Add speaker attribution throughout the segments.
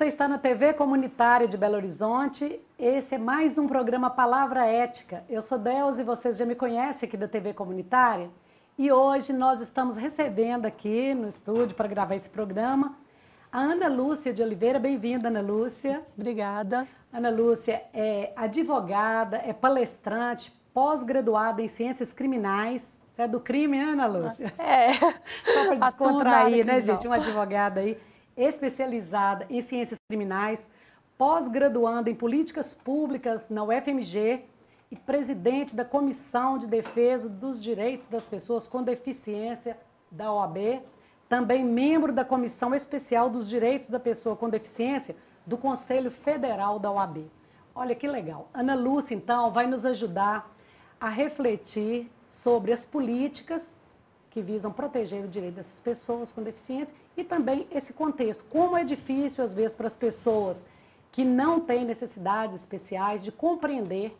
Speaker 1: está na TV Comunitária de Belo Horizonte. Esse é mais um programa Palavra Ética. Eu sou Delza e vocês já me conhecem aqui da TV Comunitária. E hoje nós estamos recebendo aqui no estúdio para gravar esse programa a Ana Lúcia de Oliveira. Bem-vinda, Ana Lúcia.
Speaker 2: Obrigada.
Speaker 1: Ana Lúcia é advogada, é palestrante, pós-graduada em Ciências Criminais. Você é do crime, né, Ana Lúcia?
Speaker 2: É.
Speaker 1: Só para descontrair, né, gente? Uma advogada aí especializada em Ciências Criminais, pós-graduanda em Políticas Públicas na UFMG e presidente da Comissão de Defesa dos Direitos das Pessoas com Deficiência da OAB, também membro da Comissão Especial dos Direitos da Pessoa com Deficiência do Conselho Federal da OAB. Olha que legal. Ana Lúcia, então, vai nos ajudar a refletir sobre as políticas que visam proteger o direito dessas pessoas com deficiência e também esse contexto. Como é difícil, às vezes, para as pessoas que não têm necessidades especiais de compreender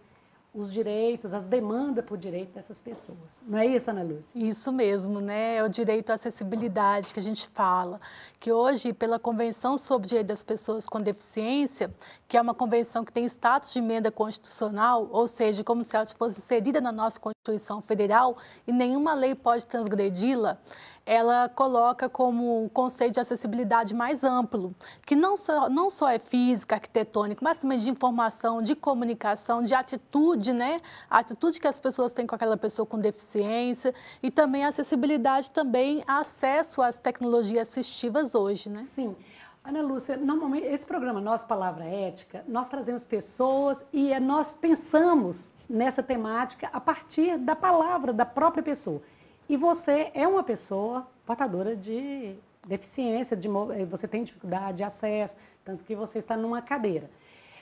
Speaker 1: os direitos, as demandas por direito dessas pessoas. Não é isso, Ana Lúcia?
Speaker 2: Isso mesmo, né? É o direito à acessibilidade que a gente fala, que hoje, pela Convenção sobre o Direito das Pessoas com Deficiência, que é uma convenção que tem status de emenda constitucional, ou seja, como se ela fosse inserida na nossa Constituição Federal e nenhuma lei pode transgredi-la, ela coloca como um conceito de acessibilidade mais amplo, que não só é física, arquitetônica, mas também de informação, de comunicação, de atitude, né? A atitude que as pessoas têm com aquela pessoa com deficiência e também a acessibilidade, também acesso às tecnologias assistivas hoje, né?
Speaker 1: Sim. Ana Lúcia, normalmente esse programa Nossa Palavra Ética, nós trazemos pessoas e nós pensamos nessa temática a partir da palavra da própria pessoa. E você é uma pessoa portadora de deficiência, você tem dificuldade de acesso, tanto que você está numa cadeira.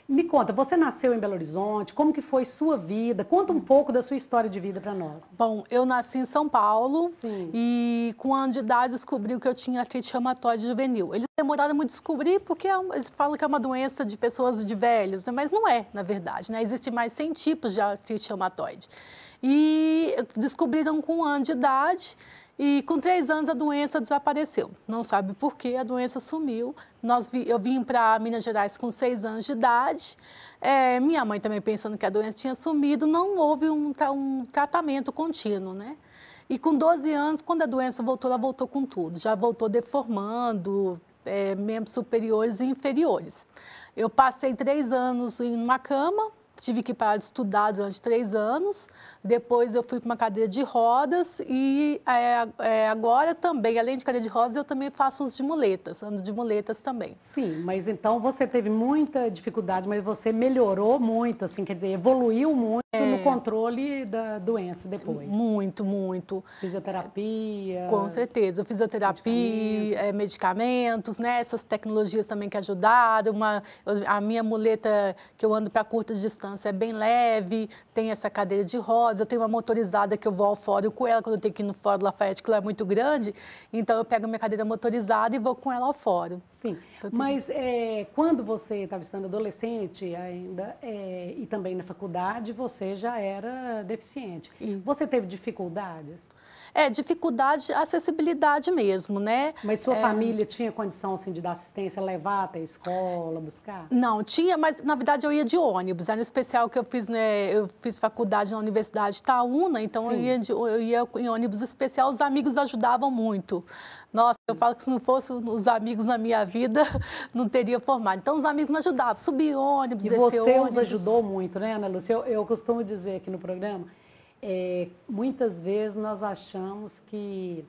Speaker 1: Me conta, você nasceu em Belo Horizonte, como que foi sua vida? Conta um pouco da sua história de vida para nós.
Speaker 2: Bom, eu nasci em São Paulo.
Speaker 1: Sim.
Speaker 2: E com 1 ano de idade descobriu que eu tinha artrite reumatoide juvenil. Eles demoraram muito a descobrir porque eles falam que é uma doença de pessoas de velhos, né? Mas não é, na verdade, né? Existem mais 100 tipos de artrite reumatoide. E descobriram com 1 ano de idade e com 3 anos a doença desapareceu. Não sabe por quê, a doença sumiu. Eu vim para Minas Gerais com 6 anos de idade. Minha mãe também pensando que a doença tinha sumido, não houve um tratamento contínuo, né? E com 12 anos, quando a doença voltou, ela voltou com tudo. Já voltou deformando membros superiores e inferiores. Eu passei 3 anos em uma cama. Tive que parar de estudar durante 3 anos, depois eu fui para uma cadeira de rodas e agora também, além de cadeira de rodas, eu também faço uso de muletas, ando de muletas também.
Speaker 1: Sim, mas então você teve muita dificuldade, mas você melhorou muito, assim, quer dizer, evoluiu muito no controle da doença depois.
Speaker 2: Muito, muito.
Speaker 1: Fisioterapia.
Speaker 2: Com certeza, fisioterapia, medicamentos, né? Essas tecnologias também que ajudaram. A minha muleta que eu ando para curtas distâncias é bem leve, tem essa cadeira de rodas, eu tenho uma motorizada que eu vou ao fórum com ela, quando eu tenho que ir no Fórum Lafayette, que lá é muito grande, então eu pego a minha cadeira motorizada e vou com ela ao fórum.
Speaker 1: Sim, mas quando você estava estudando adolescente ainda e também na faculdade, você já era deficiente. Você teve dificuldades?
Speaker 2: Dificuldade, acessibilidade mesmo, né?
Speaker 1: Mas sua família tinha condição assim, de dar assistência, levar até a escola, buscar?
Speaker 2: Não, tinha, mas na verdade eu ia de ônibus. Era no especial que eu fiz, né? Eu fiz faculdade na Universidade Itaúna, então eu ia em ônibus especial, os amigos ajudavam muito. Nossa, eu falo que se não fossem os amigos na minha vida, não teria formado. Então os amigos me ajudavam, subir ônibus, descer ônibus.
Speaker 1: E você os ajudou muito, né, Ana Lúcia? Eu costumo dizer aqui no programa, muitas vezes nós achamos que,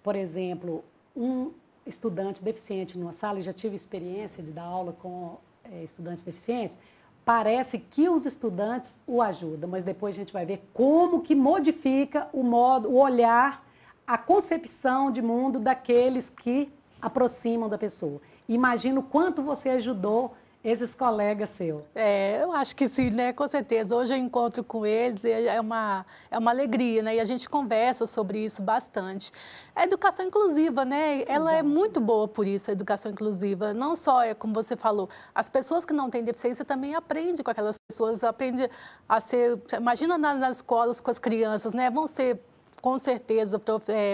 Speaker 1: por exemplo, um estudante deficiente numa sala, e já tive experiência de dar aula com estudantes deficientes, parece que os estudantes o ajudam, mas depois a gente vai ver como que modifica o modo, o olhar, a concepção de mundo daqueles que aproximam da pessoa. Imagina o quanto você ajudou esses colegas seus.
Speaker 2: Eu acho que sim, né? Com certeza. Hoje eu encontro com eles, é uma alegria, né? E a gente conversa sobre isso bastante. A educação inclusiva, né? Sim, ela é muito boa por isso, a educação inclusiva. Não só, como você falou, as pessoas que não têm deficiência também aprendem com aquelas pessoas, aprendem a ser... Imagina nas escolas com as crianças, né? Vão ser com certeza,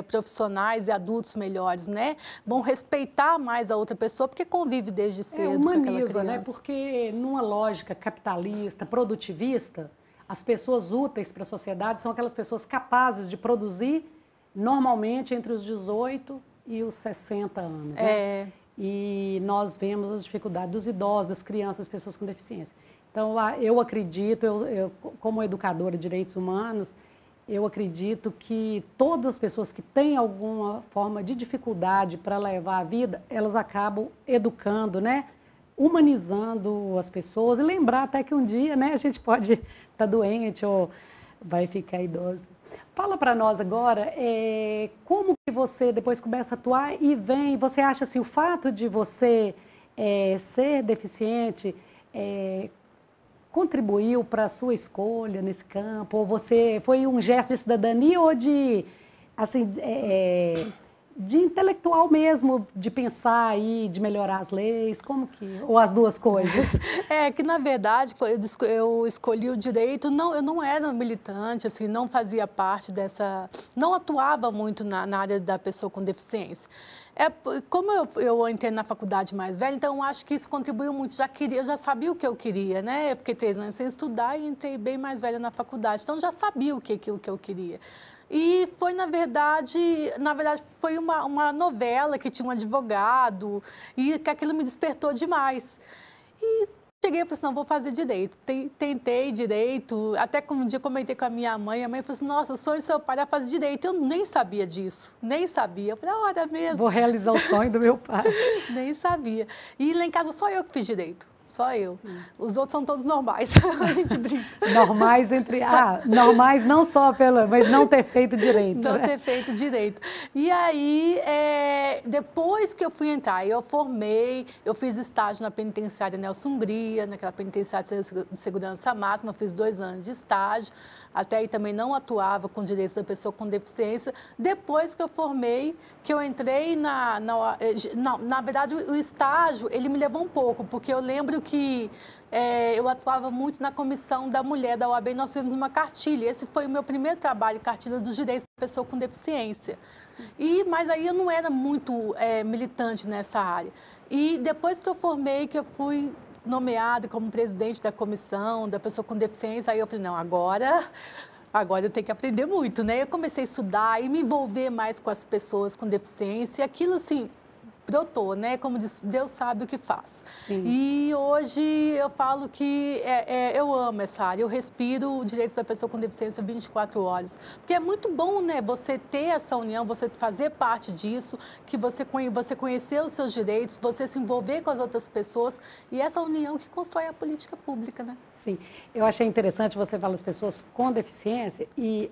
Speaker 2: profissionais e adultos melhores, né? Vão respeitar mais a outra pessoa, porque convive desde cedo com aquela criança.
Speaker 1: Né? Porque numa lógica capitalista, produtivista, as pessoas úteis para a sociedade são aquelas pessoas capazes de produzir normalmente entre os 18 e os 60 anos. Né? E nós vemos as dificuldades dos idosos, das crianças, das pessoas com deficiência. Então, eu acredito, eu como educadora de direitos humanos, eu acredito que todas as pessoas que têm alguma forma de dificuldade para levar a vida, elas acabam educando, né? Humanizando as pessoas e lembrar até que um dia, né, a gente pode estar doente ou vai ficar idoso. Fala para nós agora, como que você depois começa a atuar e você acha assim, o fato de você ser deficiente contribuiu para a sua escolha nesse campo? Ou foi um gesto de cidadania ou de, assim, de intelectual mesmo, de pensar aí, de melhorar as leis? Como que... Ou as duas coisas?
Speaker 2: Que na verdade, eu escolhi o direito, eu não era militante, assim, não fazia parte dessa... Não atuava muito na área da pessoa com deficiência. Como eu entrei na faculdade mais velha, então eu acho que isso contribuiu muito. Eu já sabia o que eu queria, né? Eu fiquei 3 anos sem estudar e entrei bem mais velha na faculdade. Então, já sabia o que eu queria. E foi, na verdade foi uma novela que tinha um advogado e que aquilo me despertou demais. E cheguei e falei assim, não, vou fazer direito. Tentei direito, até que um dia comentei com a minha mãe falou assim, nossa, o sonho do seu pai era fazer direito. Eu nem sabia disso, nem sabia. Eu falei, olha mesmo.
Speaker 1: Vou realizar o sonho do meu pai.
Speaker 2: Nem sabia. E lá em casa só eu que fiz direito. Só eu. Sim. Os outros são todos normais. A gente brinca.
Speaker 1: Normais normais não só mas não ter feito direito.
Speaker 2: Não ter feito direito. E aí, depois que eu fui entrar, eu formei, eu fiz estágio na penitenciária Nelson Hungria, naquela penitenciária de segurança máxima, fiz 2 anos de estágio. Até aí também não atuava com direitos da pessoa com deficiência. Depois que eu formei, que eu entrei na verdade, o estágio, ele me levou um pouco, porque eu lembro que eu atuava muito na comissão da mulher da OAB e nós tivemos uma cartilha. Esse foi o meu primeiro trabalho, cartilha dos direitos da pessoa com deficiência. Mas aí eu não era muito militante nessa área. E depois que eu formei, que eu fui nomeada como presidente da comissão da pessoa com deficiência, aí eu falei, não, agora eu tenho que aprender muito, né? Eu comecei a estudar e me envolver mais com as pessoas com deficiência, e aquilo, assim, brotou, né? Como diz, Deus sabe o que faz. Sim. E hoje eu falo que eu amo essa área, eu respiro o direito da pessoa com deficiência 24 horas. Porque é muito bom, né? Você ter essa união, você fazer parte disso, que você conhecer os seus direitos, você se envolver com as outras pessoas e essa união que constrói a política pública, né?
Speaker 1: Sim. Eu achei interessante você falar das pessoas com deficiência e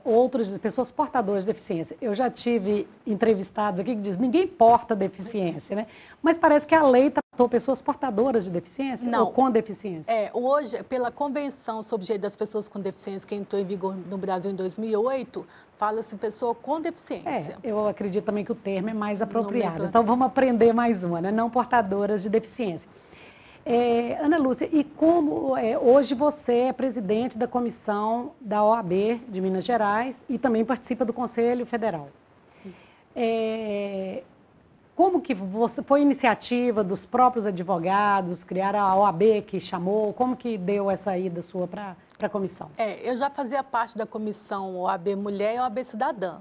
Speaker 1: outras pessoas portadoras de deficiência. Eu já tive entrevistados aqui que dizem ninguém porta deficiência, né? Mas parece que a lei tratou pessoas portadoras de deficiência ou com deficiência.
Speaker 2: Hoje, pela Convenção sobre o Direito das Pessoas com Deficiência, que entrou em vigor no Brasil em 2008, fala-se pessoa com deficiência.
Speaker 1: Eu acredito também que o termo é mais apropriado. Então, vamos aprender mais uma, né? Não portadoras de deficiência. Ana Lúcia, e como hoje você é presidente da comissão da OAB de Minas Gerais e também participa do Conselho Federal. Como que foi iniciativa dos próprios advogados, criar a OAB que chamou, como que deu essa ida sua para a comissão?
Speaker 2: Eu já fazia parte da comissão OAB Mulher e OAB Cidadã.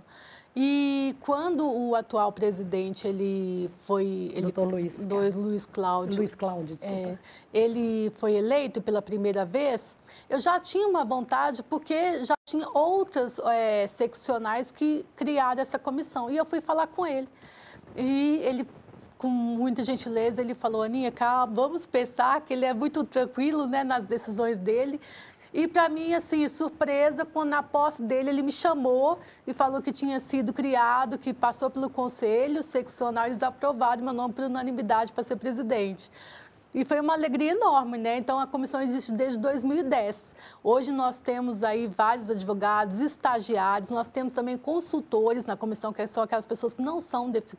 Speaker 2: E quando o atual presidente,
Speaker 1: Dr.
Speaker 2: Luiz Cláudio,
Speaker 1: desculpa.
Speaker 2: Ele foi eleito pela primeira vez, eu já tinha uma vontade, porque já tinha outras seccionais que criaram essa comissão. E eu fui falar com ele. E ele, com muita gentileza, ele falou, Aninha, calma, vamos pensar que ele é muito tranquilo, né, nas decisões dele. E, para mim, assim, surpresa, quando na posse dele, ele me chamou e falou que tinha sido criado, que passou pelo conselho seccional, eles aprovaram meu nome por unanimidade para ser presidente. E foi uma alegria enorme, né? Então, a comissão existe desde 2010. Hoje nós temos aí vários advogados, estagiários, nós temos também consultores na comissão, que são aquelas pessoas que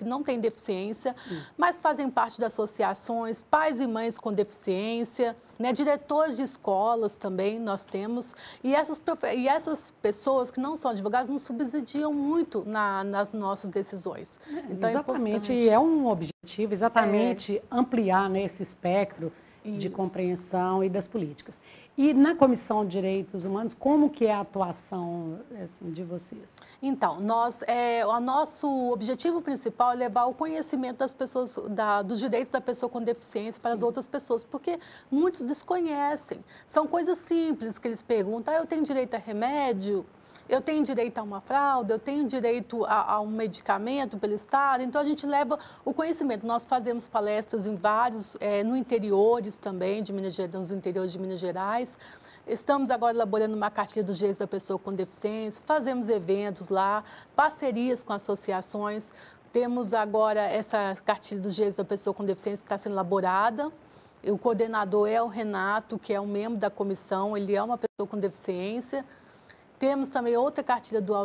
Speaker 2: não têm deficiência, mas fazem parte de associações, pais e mães com deficiência, né? Diretores de escolas também nós temos. E essas pessoas que não são advogados nos subsidiam muito nas nossas decisões. Então,
Speaker 1: exatamente, e é um objetivo exatamente ampliar, né, esse espectro de compreensão e das políticas. E na Comissão de Direitos Humanos, como que é a atuação assim, de vocês?
Speaker 2: Então, o nosso objetivo principal é levar o conhecimento das pessoas, dos direitos da pessoa com deficiência para as outras pessoas, porque muitos desconhecem. São coisas simples que eles perguntam, eu tenho direito a remédio? Eu tenho direito a uma fralda, eu tenho direito a um medicamento pelo Estado, então a gente leva o conhecimento. Nós fazemos palestras em vários, no interiores também, nos interiores de Minas Gerais. Estamos agora elaborando uma cartilha dos direitos da pessoa com deficiência, fazemos eventos lá, parcerias com associações. Temos agora essa cartilha dos direitos da pessoa com deficiência que está sendo elaborada. O coordenador é o Renato, que é um membro da comissão, ele é uma pessoa com deficiência. Temos também outra cartilha do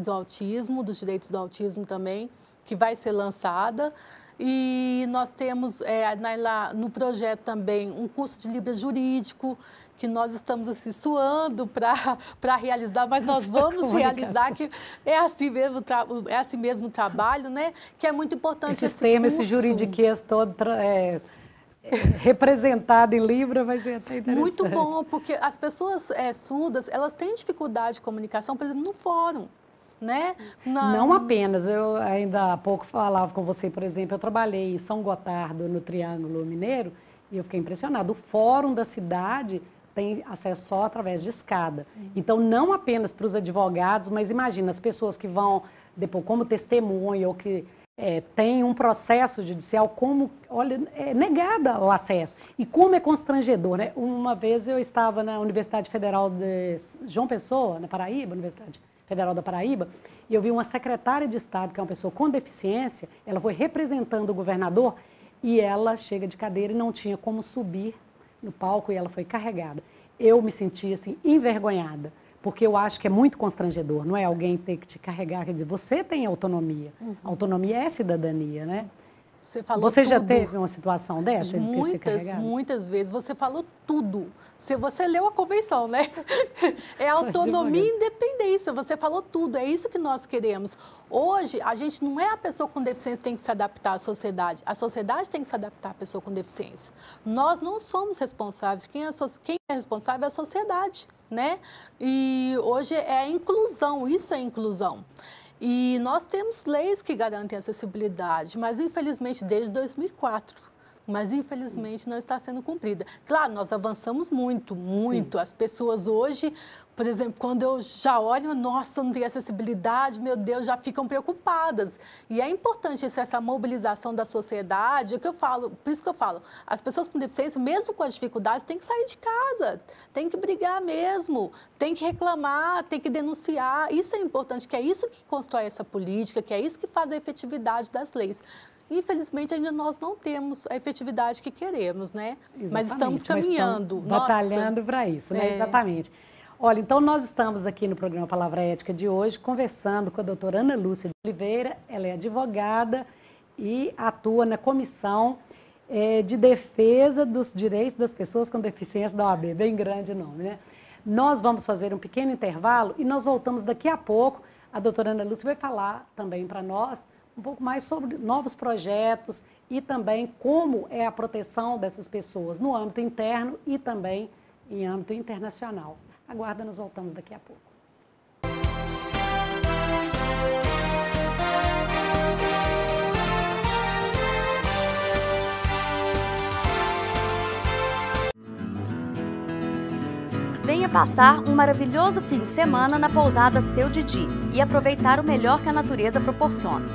Speaker 2: autismo, dos direitos do autismo também, que vai ser lançada. E nós temos no projeto também um curso de Libra jurídico, que nós estamos assim, suando para realizar, mas nós vamos realizar, que é assim mesmo o trabalho, né? Que é muito importante
Speaker 1: esse tema, esse juridiquês todo representado em Libra vai ser até interessante.
Speaker 2: Muito bom, porque as pessoas surdas, elas têm dificuldade de comunicação, por exemplo, no fórum, né?
Speaker 1: Não apenas, eu ainda há pouco falava com você, por exemplo, eu trabalhei em São Gotardo, no Triângulo Mineiro, e eu fiquei impressionada. O fórum da cidade tem acesso só através de escada. Então, não apenas para os advogados, mas imagina, as pessoas que vão, depois, como testemunha ou que tem um processo judicial, como, olha, é negada o acesso. E como é constrangedor, né? Uma vez eu estava na Universidade Federal de João Pessoa, na Paraíba, Universidade Federal da Paraíba, e eu vi uma secretária de Estado, que é uma pessoa com deficiência, ela foi representando o governador, e ela chega de cadeira e não tinha como subir no palco, e ela foi carregada. Eu me senti, assim, envergonhada, porque eu acho que é muito constrangedor, não é? Alguém ter que te carregar, quer dizer, você tem autonomia. Autonomia é cidadania, né? Você já teve uma situação dessa?
Speaker 2: Muitas vezes. Você falou tudo. Você leu a convenção, né? É autonomia e independência. Você falou tudo. É isso que nós queremos. Hoje, a gente não é a pessoa com deficiência que tem que se adaptar à sociedade. A sociedade tem que se adaptar à pessoa com deficiência. Nós não somos responsáveis. Quem é responsável é a sociedade, né? E hoje é a inclusão. Isso é inclusão. E nós temos leis que garantem a acessibilidade, mas infelizmente desde 2004, mas infelizmente não está sendo cumprida. Claro, nós avançamos muito. Sim. As pessoas hoje, por exemplo, quando eu já olho, nossa, não tem acessibilidade, meu Deus, já ficam preocupadas. E é importante essa mobilização da sociedade, é o que eu falo, por isso que eu falo, as pessoas com deficiência, mesmo com as dificuldades, têm que sair de casa, têm que brigar mesmo, têm que reclamar, têm que denunciar. Isso é importante, que é isso que constrói essa política, que é isso que faz a efetividade das leis. Infelizmente, ainda nós não temos a efetividade que queremos, né?
Speaker 1: Exatamente,
Speaker 2: mas estamos caminhando.
Speaker 1: Batalhando para isso, né? Exatamente. Olha, então nós estamos aqui no programa Palavra Ética de hoje conversando com a doutora Ana Lúcia de Oliveira. Ela é advogada e atua na Comissão de Defesa dos Direitos das Pessoas com Deficiência da OAB. Bem grande o nome, né? Nós vamos fazer um pequeno intervalo e nós voltamos daqui a pouco. A doutora Ana Lúcia vai falar também para nós um pouco mais sobre novos projetos e também como é a proteção dessas pessoas no âmbito interno e também em âmbito internacional. Aguarda, nós voltamos daqui a pouco.
Speaker 3: Venha passar um maravilhoso fim de semana na pousada Seu Didi e aproveitar o melhor que a natureza proporciona.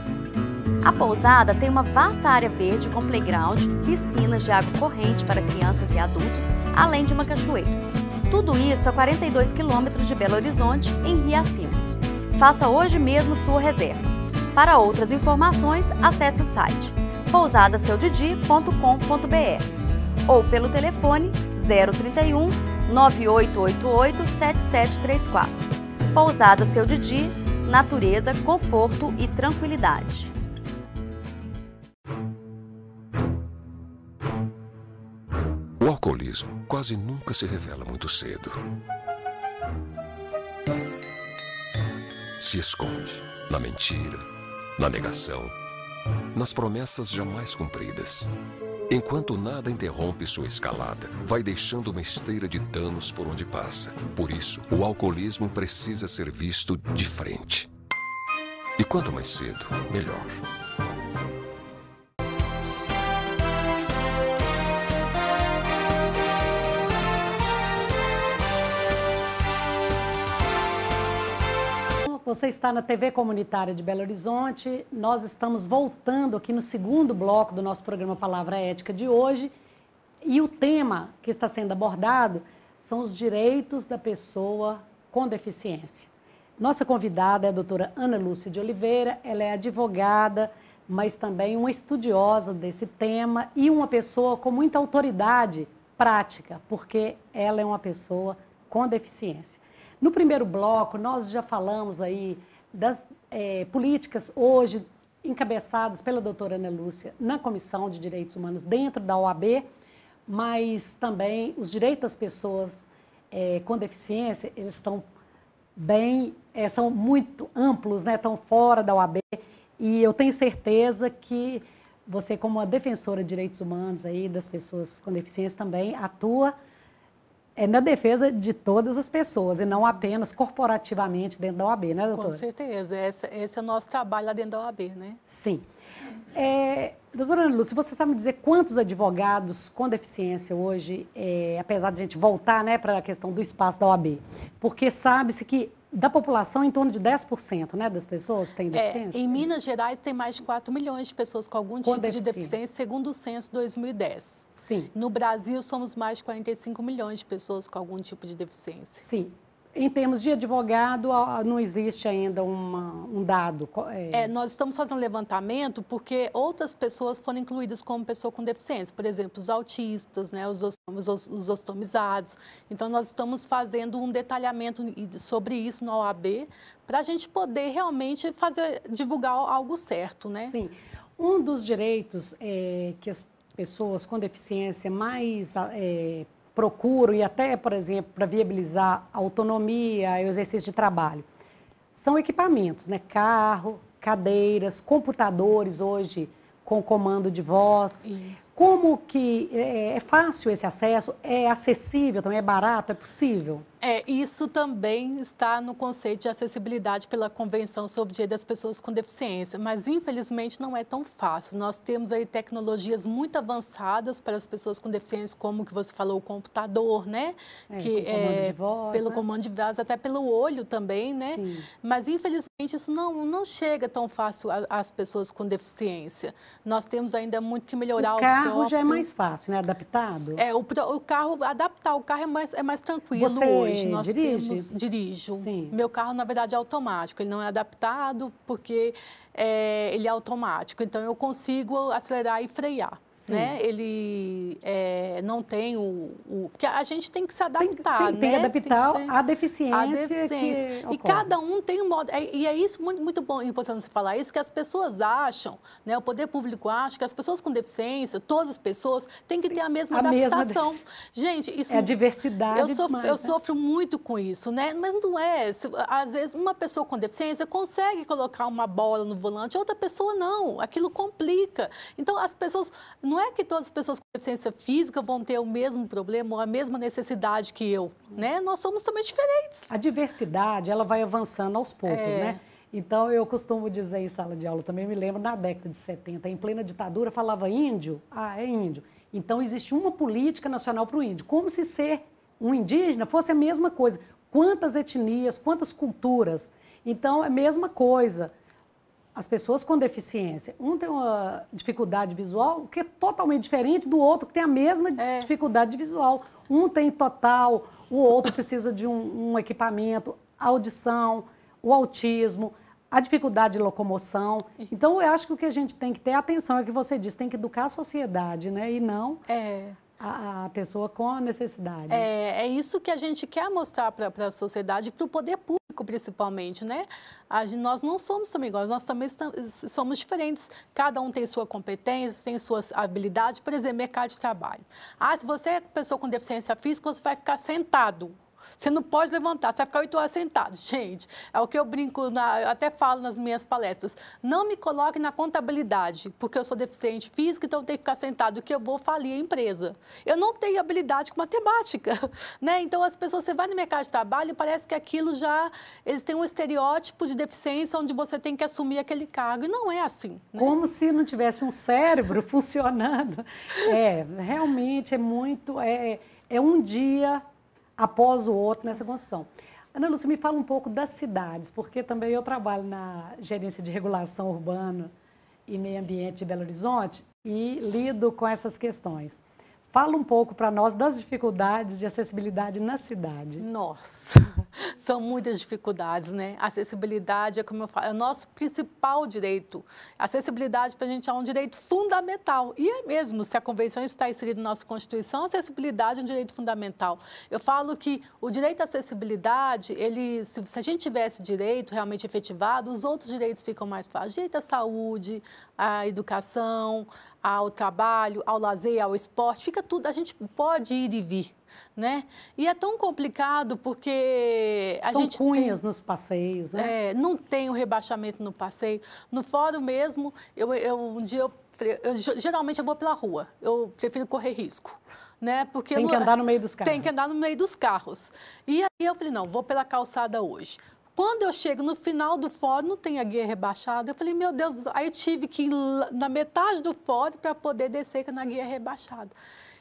Speaker 3: A pousada tem uma vasta área verde com playground, piscinas de água corrente para crianças e adultos, além de uma cachoeira. Tudo isso a 42 quilômetros de Belo Horizonte, em Riacima. Faça hoje mesmo sua reserva. Para outras informações, acesse o site pousadasseudidi.com.br ou pelo telefone 031 9888 7734. Pousada Seu Didi, natureza, conforto e tranquilidade.
Speaker 4: O alcoolismo quase nunca se revela muito cedo. Se esconde na mentira, na negação, nas promessas jamais cumpridas. Enquanto nada interrompe sua escalada, vai deixando uma esteira de danos por onde passa. Por isso, o alcoolismo precisa ser visto de frente. E quanto mais cedo, melhor.
Speaker 1: Você está na TV Comunitária de Belo Horizonte. Nós estamos voltando aqui no segundo bloco do nosso programa Palavra Ética de hoje. E o tema que está sendo abordado são os direitos da pessoa com deficiência. Nossa convidada é a doutora Ana Lúcia de Oliveira. Ela é advogada, mas também uma estudiosa desse tema e uma pessoa com muita autoridade prática, porque ela é uma pessoa com deficiência. No primeiro bloco, nós já falamos aí das políticas hoje encabeçadas pela doutora Ana Lúcia na Comissão de Direitos Humanos dentro da OAB, mas também os direitos das pessoas com deficiência, eles estão bem, são muito amplos, né? Estão fora da OAB, e eu tenho certeza que você, como uma defensora de direitos humanos aí das pessoas com deficiência, também atua na defesa de todas as pessoas e não apenas corporativamente dentro da OAB, né, doutora?
Speaker 2: Com certeza, esse é o nosso trabalho lá dentro da OAB, né?
Speaker 1: Sim. Doutora Ana Lúcia, você sabe me dizer quantos advogados com deficiência hoje, apesar de a gente voltar, né, para a questão do espaço da OAB, porque sabe-se que da população, em torno de 10%, né, das pessoas têm deficiência?
Speaker 2: Em Minas Gerais, tem mais de 4 milhões de pessoas com algum tipo de deficiência, segundo o censo 2010.
Speaker 1: Sim.
Speaker 2: No Brasil, somos mais de 45 milhões de pessoas com algum tipo de deficiência.
Speaker 1: Sim. Em termos de advogado, não existe ainda um dado.
Speaker 2: Nós estamos fazendo um levantamento porque outras pessoas foram incluídas como pessoa com deficiência. Por exemplo, os autistas, né, os ostomizados. Então, nós estamos fazendo um detalhamento sobre isso na OAB para a gente poder realmente divulgar algo certo, né?
Speaker 1: Sim. Um dos direitos que as pessoas com deficiência mais procuram, e até, por exemplo, para viabilizar a autonomia e o exercício de trabalho, são equipamentos, né? Carro, cadeiras, computadores hoje com comando de voz.
Speaker 2: Isso.
Speaker 1: Como que é fácil esse acesso? É acessível também? É barato? É possível?
Speaker 2: Isso também está no conceito de acessibilidade pela Convenção sobre o Direito das Pessoas com Deficiência, mas infelizmente não é tão fácil. Nós temos aí tecnologias muito avançadas para as pessoas com deficiência, como que você falou, o computador, né?
Speaker 1: Que comando de voz,
Speaker 2: pelo
Speaker 1: né?
Speaker 2: comando de voz, até pelo olho também, né?
Speaker 1: Sim.
Speaker 2: Mas infelizmente isso não chega tão fácil às pessoas com deficiência. Nós temos ainda muito que melhorar.
Speaker 1: O carro já é mais fácil, né? Adaptado?
Speaker 2: O carro, adaptar o carro é mais tranquilo
Speaker 1: Você
Speaker 2: hoje. Nós
Speaker 1: dirige?
Speaker 2: Dirijo.
Speaker 1: Sim.
Speaker 2: Meu carro, na verdade, é automático. Ele não é adaptado porque ele é automático. Então, eu consigo acelerar e frear. Né? Ele não tem porque a gente tem que se adaptar,
Speaker 1: tem que adaptar à deficiência.
Speaker 2: E cada um tem um modo. E é isso muito bom, importante você falar isso, que as pessoas acham, né? O poder público acha que as pessoas com deficiência, todas as pessoas, têm que ter a mesma adaptação. Gente, isso
Speaker 1: é a diversidade.
Speaker 2: Eu sofro muito com isso, né? Mas não é. Às vezes, uma pessoa com deficiência consegue colocar uma bola no volante, outra pessoa não. Aquilo complica. Então, as pessoas. Não é que todas as pessoas com deficiência física vão ter o mesmo problema ou a mesma necessidade que eu, né? Nós somos também diferentes.
Speaker 1: A diversidade, ela vai avançando aos poucos, né? Então, eu costumo dizer em sala de aula, também me lembro, na década de 70, em plena ditadura, falava índio, é índio. Então, existe uma política nacional para o índio, como se ser um indígena fosse a mesma coisa. Quantas etnias, quantas culturas. Então, é a mesma coisa. As pessoas com deficiência, um tem uma dificuldade visual que é totalmente diferente do outro que tem a mesma dificuldade visual. Um tem total, o outro precisa de um equipamento, a audição, o autismo, a dificuldade de locomoção. Então, eu acho que o que a gente tem que ter atenção é que você disse, tem que educar a sociedade, né? E não a pessoa com a necessidade.
Speaker 2: É isso que a gente quer mostrar para a sociedade, para o poder público, principalmente, né? Nós não somos também iguais, nós também somos diferentes. Cada um tem sua competência, tem suas habilidades. Por exemplo, mercado de trabalho. Se você é pessoa com deficiência física, você vai ficar sentado. Você não pode levantar, você vai ficar 8 horas sentado. Gente, é o que eu brinco, eu até falo nas minhas palestras. Não me coloque na contabilidade, porque eu sou deficiente física, então eu tenho que ficar sentado, que eu vou falir a empresa. Eu não tenho habilidade com matemática, né? Então, as pessoas, você vai no mercado de trabalho e parece que aquilo já... Eles têm um estereótipo de deficiência onde você tem que assumir aquele cargo, e não é assim. Né?
Speaker 1: Como se não tivesse um cérebro funcionando. Realmente é muito... É um dia após o outro nessa construção. Ana Lúcia, me fala um pouco das cidades, porque também eu trabalho na gerência de regulação urbana e meio ambiente de Belo Horizonte e lido com essas questões. Fala um pouco para nós das dificuldades de acessibilidade na cidade.
Speaker 2: Nossa, são muitas dificuldades, né? Acessibilidade, como eu falo, é o nosso principal direito. Acessibilidade para a gente é um direito fundamental. E é mesmo, se a Convenção está inserida na nossa Constituição, a acessibilidade é um direito fundamental. Eu falo que o direito à acessibilidade, se a gente tivesse direito realmente efetivado, os outros direitos ficam mais fáceis. Direito à saúde, à educação, ao trabalho, ao lazer, ao esporte, fica tudo, a gente pode ir e vir, né? E é tão complicado porque a gente
Speaker 1: são cunhas nos passeios, né?
Speaker 2: Não tem o rebaixamento no passeio. No fórum mesmo, geralmente eu vou pela rua, eu prefiro correr risco. Né? Porque
Speaker 1: tem que andar no meio dos carros.
Speaker 2: Tem que andar no meio dos carros. E aí eu falei, não, vou pela calçada hoje. Quando eu chego no final do fórum, não tem a guia rebaixada. Eu falei, meu Deus, aí eu tive que ir na metade do fórum para poder descer na guia rebaixada.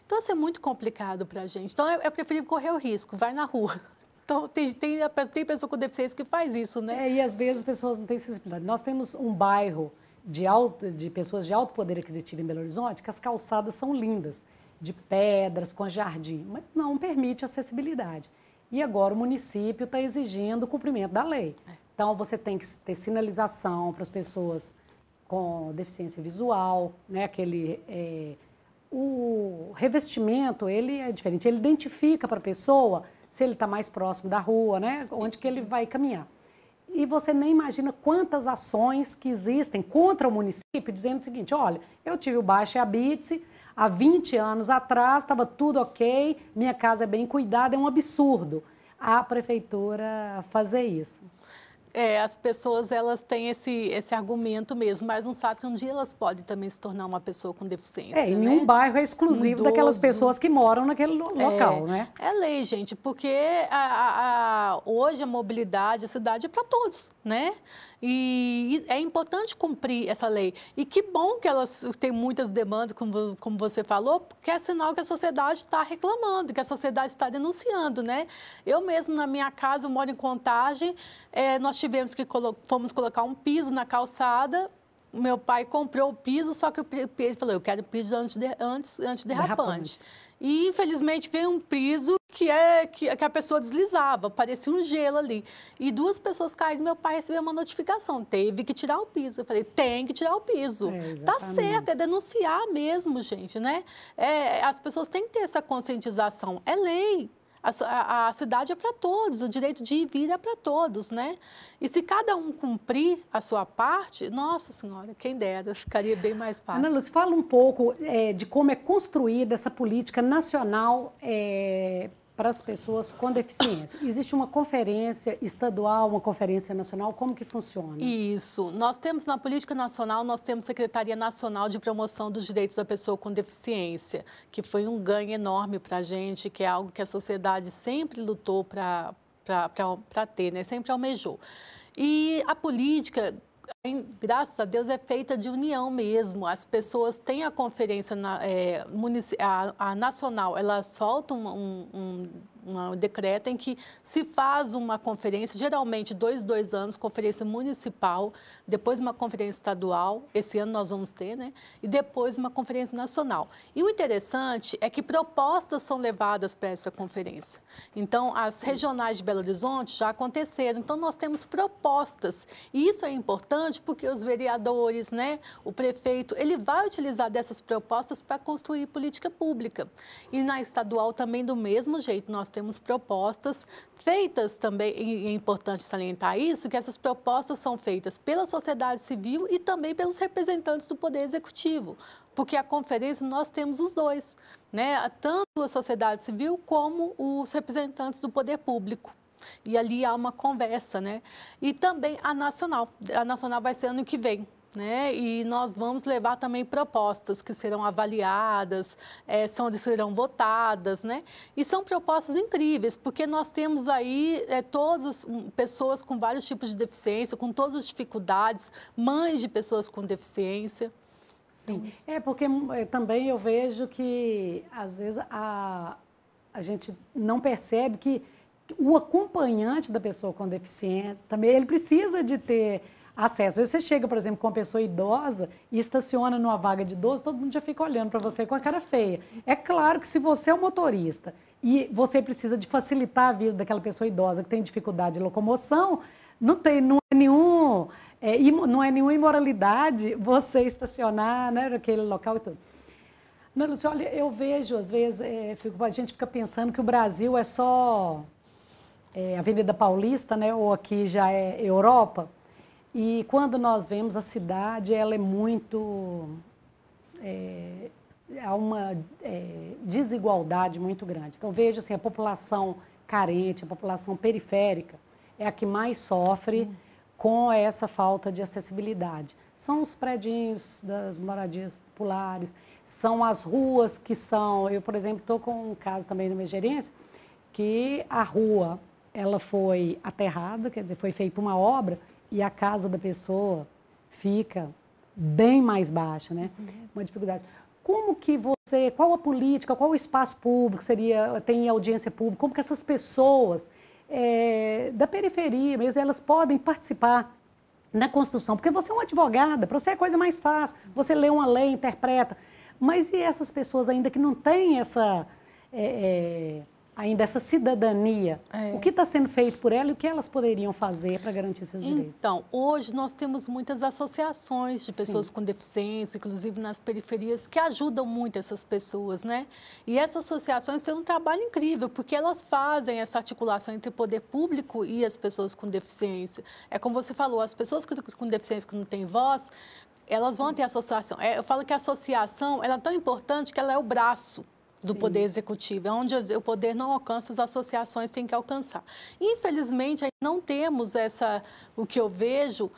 Speaker 2: Então, isso é muito complicado para a gente. Então, eu prefiro correr o risco, vai na rua. Então, tem pessoa com deficiência que faz isso, né?
Speaker 1: E às vezes as pessoas não têm acessibilidade. Nós temos um bairro de pessoas de alto poder aquisitivo em Belo Horizonte, que as calçadas são lindas, de pedras, com jardim, mas não permite acessibilidade. E agora o município está exigindo o cumprimento da lei. Então, você tem que ter sinalização para as pessoas com deficiência visual, né? O revestimento, ele é diferente. Ele identifica para a pessoa se ele está mais próximo da rua, né? Onde que ele vai caminhar. E você nem imagina quantas ações que existem contra o município, dizendo o seguinte, olha, eu tive o Baixa Habite-se, há 20 anos atrás, estava tudo ok, minha casa é bem cuidada, é um absurdo a prefeitura fazer isso.
Speaker 2: As pessoas, elas têm esse argumento mesmo, mas não sabem que um dia elas podem também se tornar uma pessoa com deficiência,
Speaker 1: e nenhum bairro é exclusivo daquelas pessoas que moram naquele local, né?
Speaker 2: É lei, gente, porque hoje a mobilidade, a cidade é para todos, né? E é importante cumprir essa lei. E que bom que elas têm muitas demandas, como você falou, porque é sinal que a sociedade está reclamando, que a sociedade está denunciando, né? Eu mesmo, na minha casa, eu moro em Contagem, nós fomos colocar um piso na calçada, meu pai comprou o piso, só que ele falou, eu quero piso antiderrapante. E, infelizmente, veio um piso que a pessoa deslizava, parecia um gelo ali. E 2 pessoas caíram, meu pai recebeu uma notificação, teve que tirar o piso. Eu falei, tem que tirar o piso. Tá certo, é denunciar mesmo, gente, né? As pessoas têm que ter essa conscientização, é lei. A cidade é para todos, o direito de ir e vir é para todos, né? E se cada um cumprir a sua parte, nossa senhora, quem dera, ficaria bem mais fácil.
Speaker 1: Ana Lúcia, fala um pouco de como é construída essa política nacional para as pessoas com deficiência. Existe uma conferência estadual, uma conferência nacional, como que funciona?
Speaker 2: Isso. Nós temos na política nacional, nós temos Secretaria Nacional de Promoção dos Direitos da Pessoa com Deficiência, que foi um ganho enorme para a gente, que é algo que a sociedade sempre lutou para ter, né? Sempre almejou. E a política, graças a Deus, é feita de união mesmo. As pessoas têm a conferência a nacional, ela solta um decreto em que se faz uma conferência, geralmente 2 anos, conferência municipal, depois uma conferência estadual, esse ano nós vamos ter, né? E depois uma conferência nacional. E o interessante é que propostas são levadas para essa conferência. Então, as regionais de Belo Horizonte já aconteceram, então nós temos propostas. E isso é importante importante porque os vereadores, né, o prefeito, ele vai utilizar dessas propostas para construir política pública. E na estadual também do mesmo jeito, nós temos propostas feitas também, e é importante salientar isso, que essas propostas são feitas pela sociedade civil e também pelos representantes do Poder Executivo, porque a conferência nós temos os dois, né? Tanto a sociedade civil como os representantes do poder público. E ali há uma conversa, né? E também a nacional. A nacional vai ser ano que vem, né? E nós vamos levar também propostas que serão avaliadas, serão votadas, né? E são propostas incríveis, porque nós temos aí todas as pessoas com vários tipos de deficiência, com todas as dificuldades, mães de pessoas com deficiência.
Speaker 1: Sim, porque também eu vejo que, às vezes, a gente não percebe que o acompanhante da pessoa com deficiência também, ele precisa de ter acesso. Às vezes você chega, por exemplo, com uma pessoa idosa e estaciona numa vaga de idoso, todo mundo já fica olhando para você com a cara feia. É claro que se você é um motorista e você precisa de facilitar a vida daquela pessoa idosa que tem dificuldade de locomoção, não é nenhuma imoralidade você estacionar, né, naquele local e tudo. Não, Lúcia, olha, eu vejo, às vezes, a gente fica pensando que o Brasil é só Avenida Paulista, né, ou aqui já é Europa, e quando nós vemos a cidade, ela é muito... há uma desigualdade muito grande. Então, vejo assim, a população carente, a população periférica, é a que mais sofre com essa falta de acessibilidade. São os predinhos das moradias populares, são as ruas que são... Eu, por exemplo, estou com um caso também na minha gerência, que a rua ela foi aterrada, quer dizer, foi feita uma obra e a casa da pessoa fica bem mais baixa, né? Uma dificuldade. Como que você... Qual a política, qual o espaço público tem audiência pública? Como que essas pessoas... da periferia mesmo, elas podem participar na construção, porque você é uma advogada, para você é a coisa mais fácil, você lê uma lei, interpreta, mas e essas pessoas ainda que não têm ainda essa cidadania, o que está sendo feito por elas e o que elas poderiam fazer para garantir seus direitos?
Speaker 2: Então, hoje nós temos muitas associações de pessoas com deficiência, inclusive nas periferias, que ajudam muito essas pessoas, né? E essas associações têm um trabalho incrível, porque elas fazem essa articulação entre o poder público e as pessoas com deficiência. É como você falou, as pessoas com deficiência que não têm voz, elas vão ter associação. Eu falo que a associação ela é tão importante que ela é o braço do Poder Executivo, onde o poder não alcança, as associações têm que alcançar. Infelizmente, aí não temos o que eu vejo,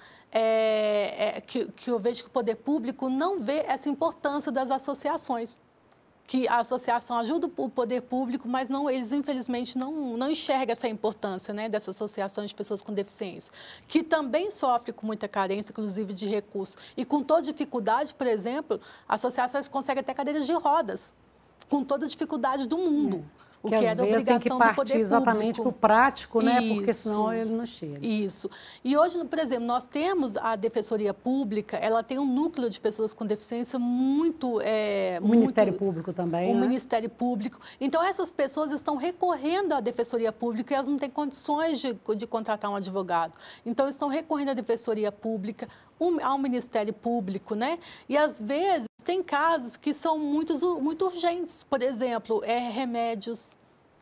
Speaker 2: que eu vejo que o poder público não vê essa importância das associações. Que a associação ajuda o poder público, mas eles, infelizmente, não enxergam essa importância, né, dessas associações de pessoas com deficiência, que também sofrem com muita carência, inclusive de recursos. E com toda dificuldade, por exemplo, associações conseguem até cadeiras de rodas, com toda a dificuldade do mundo. O que é da obrigação do poder público.
Speaker 1: Exatamente para o prático, né? Porque senão ele não chega.
Speaker 2: Isso. E hoje, por exemplo, nós temos a Defensoria Pública, ela tem um núcleo de pessoas com deficiência muito...
Speaker 1: o Ministério Público também,
Speaker 2: o Ministério Público. Então, essas pessoas estão recorrendo à Defensoria Pública e elas não têm condições de contratar um advogado. Então, estão recorrendo à Defensoria Pública, ao Ministério Público, né? E, às vezes, tem casos que são muito urgentes. Por exemplo, remédios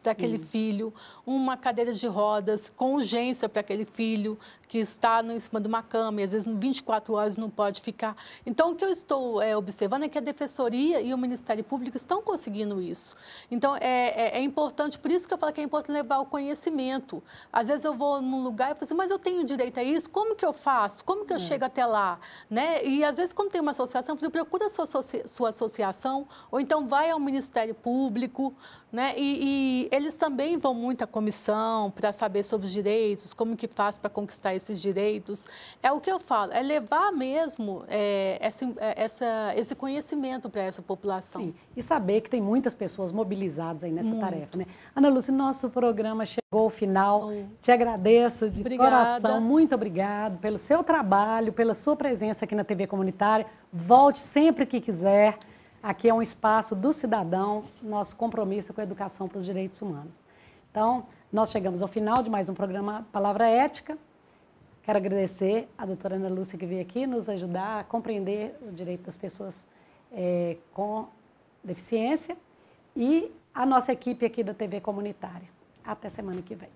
Speaker 2: para aquele filho, uma cadeira de rodas com urgência para aquele filho que está em cima de uma cama e às vezes 24 horas não pode ficar. Então, o que eu estou observando é que a Defensoria e o Ministério Público estão conseguindo isso. Então, é importante, por isso que eu falo que é importante levar o conhecimento. Às vezes eu vou num lugar e falo assim, mas eu tenho direito a isso? Como que eu faço? Como que eu chego até lá? Né? E às vezes quando tem uma associação, você procura a sua associação, ou então vai ao Ministério Público, né? E eles também vão muito à comissão para saber sobre os direitos, como que faz para conquistar esses direitos. É o que eu falo, é levar mesmo esse conhecimento para essa população.
Speaker 1: Sim, e saber que tem muitas pessoas mobilizadas aí nessa tarefa, né? Ana Lúcia, nosso programa chegou ao final. Te agradeço de coração, muito obrigado pelo seu trabalho, pela sua presença aqui na TV Comunitária. Volte sempre que quiser. Aqui é um espaço do cidadão, nosso compromisso com a educação para os direitos humanos. Então, nós chegamos ao final de mais um programa Palavra Ética. Quero agradecer a doutora Ana Lúcia que veio aqui nos ajudar a compreender o direito das pessoas com deficiência e a nossa equipe aqui da TV Comunitária. Até semana que vem.